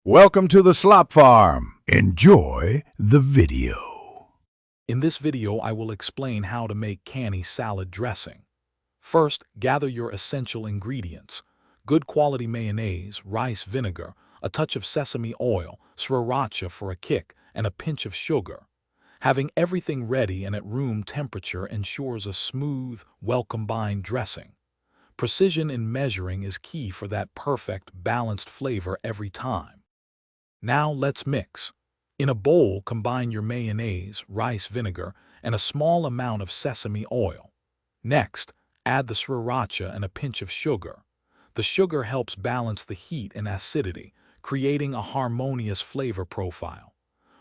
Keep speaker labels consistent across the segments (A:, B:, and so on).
A: Welcome to the Slop Farm. Enjoy the video.
B: In this video, I will explain how to make Kani salad dressing. First, gather your essential ingredients: good quality mayonnaise, rice vinegar, a touch of sesame oil, sriracha for a kick, and a pinch of sugar. Having everything ready and at room temperature ensures a smooth, well-combined dressing. Precision in measuring is key for that perfect, balanced flavor every time. Now let's mix. In a bowl, combine your mayonnaise, rice vinegar, and a small amount of sesame oil. Next, add the sriracha and a pinch of sugar. The sugar helps balance the heat and acidity, creating a harmonious flavor profile.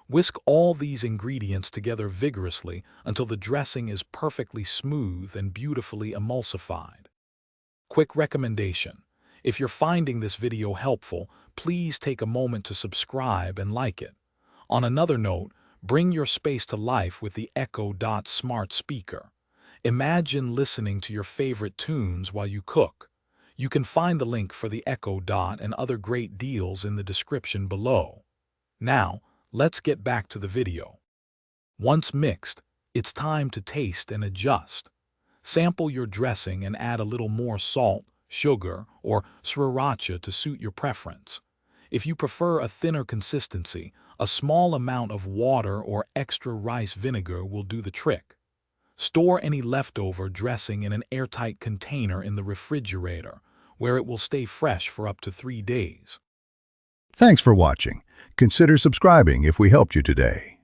B: Whisk all these ingredients together vigorously until the dressing is perfectly smooth and beautifully emulsified. Quick recommendation: if you're finding this video helpful, please take a moment to subscribe and like it. On another note, bring your space to life with the Echo Dot smart speaker. Imagine listening to your favorite tunes while you cook. You can find the link for the Echo Dot and other great deals in the description below. Now, let's get back to the video. Once mixed, it's time to taste and adjust. Sample your dressing and add a little more salt, sugar, or sriracha to suit your preference. If you prefer a thinner consistency, a small amount of water or extra rice vinegar will do the trick. Store any leftover dressing in an airtight container in the refrigerator, where it will stay fresh for up to 3 days.
A: Thanks for watching. Consider subscribing if we helped you today.